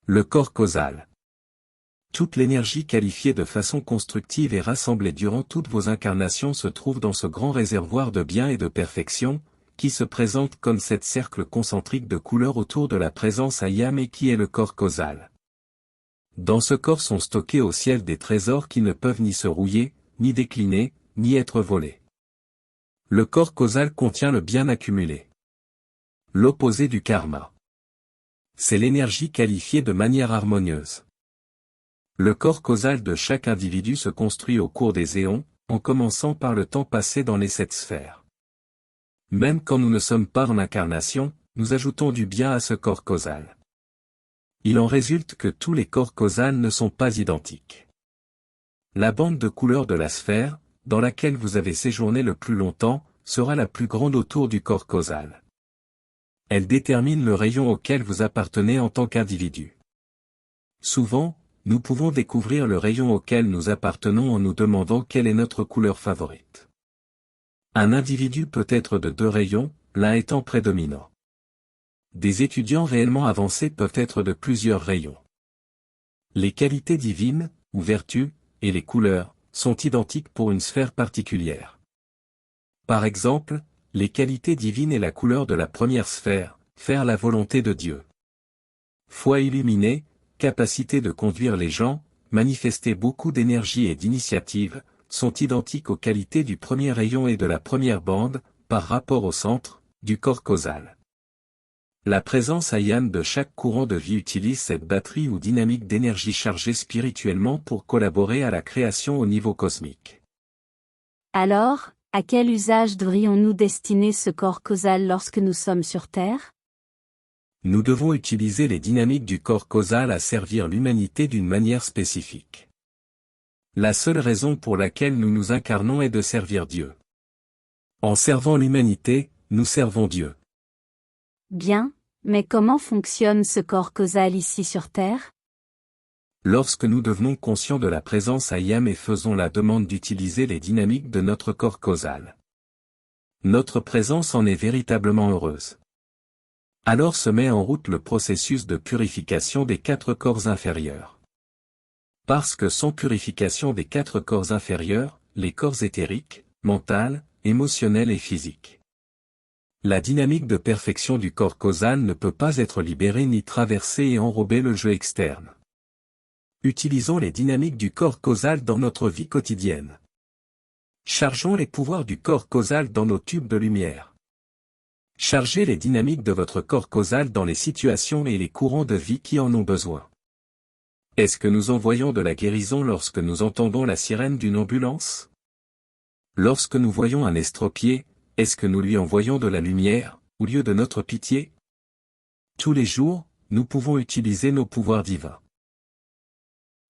Le corps causal. Toute l'énergie qualifiée de façon constructive et rassemblée durant toutes vos incarnations se trouve dans ce grand réservoir de bien et de perfection, qui se présente comme cette cercle concentrique de couleurs autour de la présence Ayam et qui est le corps causal. Dans ce corps sont stockés au ciel des trésors qui ne peuvent ni se rouiller, ni décliner, ni être volés. Le corps causal contient le bien accumulé. L'opposé du karma. C'est l'énergie qualifiée de manière harmonieuse. Le corps causal de chaque individu se construit au cours des éons, en commençant par le temps passé dans les 7 sphères. Même quand nous ne sommes pas en incarnation, nous ajoutons du bien à ce corps causal. Il en résulte que tous les corps causals ne sont pas identiques. La bande de couleurs de la sphère, dans laquelle vous avez séjourné le plus longtemps, sera la plus grande autour du corps causal. Elle détermine le rayon auquel vous appartenez en tant qu'individu. Souvent, nous pouvons découvrir le rayon auquel nous appartenons en nous demandant quelle est notre couleur favorite. Un individu peut être de 2 rayons, l'un étant prédominant. Des étudiants réellement avancés peuvent être de plusieurs rayons. Les qualités divines, ou vertus, et les couleurs, sont identiques pour une sphère particulière. Par exemple, les qualités divines et la couleur de la première sphère, faire la volonté de Dieu. Foi illuminée, capacité de conduire les gens, manifester beaucoup d'énergie et d'initiative, sont identiques aux qualités du premier rayon et de la première bande, par rapport au centre, du corps causal. La présence Ayam de chaque courant de vie utilise cette batterie ou dynamique d'énergie chargée spirituellement pour collaborer à la création au niveau cosmique. Alors, à quel usage devrions-nous destiner ce corps causal lorsque nous sommes sur Terre? Nous devons utiliser les dynamiques du corps causal à servir l'humanité d'une manière spécifique. La seule raison pour laquelle nous nous incarnons est de servir Dieu. En servant l'humanité, nous servons Dieu. Bien, mais comment fonctionne ce corps causal ici sur Terre? Lorsque nous devenons conscients de la présence Ayam et faisons la demande d'utiliser les dynamiques de notre corps causal. Notre présence en est véritablement heureuse. Alors se met en route le processus de purification des 4 corps inférieurs. Parce que sans purification des 4 corps inférieurs, les corps éthériques, mental, émotionnel et physique. La dynamique de perfection du corps causal ne peut pas être libérée ni traverser et enrober le jeu externe. Utilisons les dynamiques du corps causal dans notre vie quotidienne. Chargeons les pouvoirs du corps causal dans nos tubes de lumière. Chargez les dynamiques de votre corps causal dans les situations et les courants de vie qui en ont besoin. Est-ce que nous envoyons de la guérison lorsque nous entendons la sirène d'une ambulance? Lorsque nous voyons un estropié, est-ce que nous lui envoyons de la lumière, au lieu de notre pitié? Tous les jours, nous pouvons utiliser nos pouvoirs divins.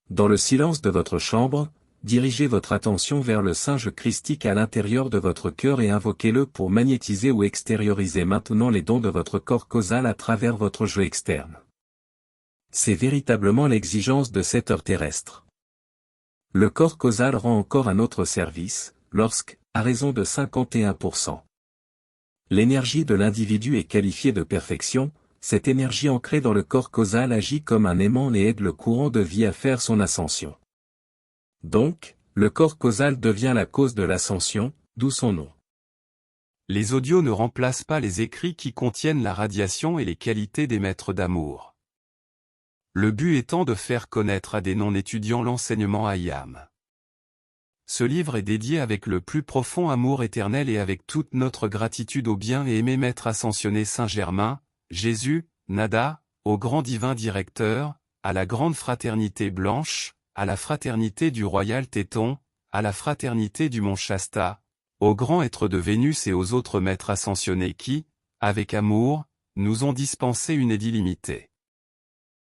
Dans le silence de votre chambre, dirigez votre attention vers le singe christique à l'intérieur de votre cœur et invoquez-le pour magnétiser ou extérioriser maintenant les dons de votre corps causal à travers votre jeu externe. C'est véritablement l'exigence de cette heure terrestre. Le corps causal rend encore un autre service, lorsque, à raison de 51%. L'énergie de l'individu est qualifiée de perfection, cette énergie ancrée dans le corps causal agit comme un aimant et aide le courant de vie à faire son ascension. Donc, le corps causal devient la cause de l'ascension, d'où son nom. Les audios ne remplacent pas les écrits qui contiennent la radiation et les qualités des maîtres d'amour. Le but étant de faire connaître à des non-étudiants l'enseignement Ayam. Ce livre est dédié avec le plus profond amour éternel et avec toute notre gratitude au bien et aimé Maître ascensionné Saint-Germain, Jésus, Nada, au grand divin directeur, à la grande fraternité blanche, à la fraternité du royal Téton, à la fraternité du mont Shasta, aux grands êtres de Vénus et aux autres maîtres ascensionnés qui, avec amour, nous ont dispensé une aide illimitée.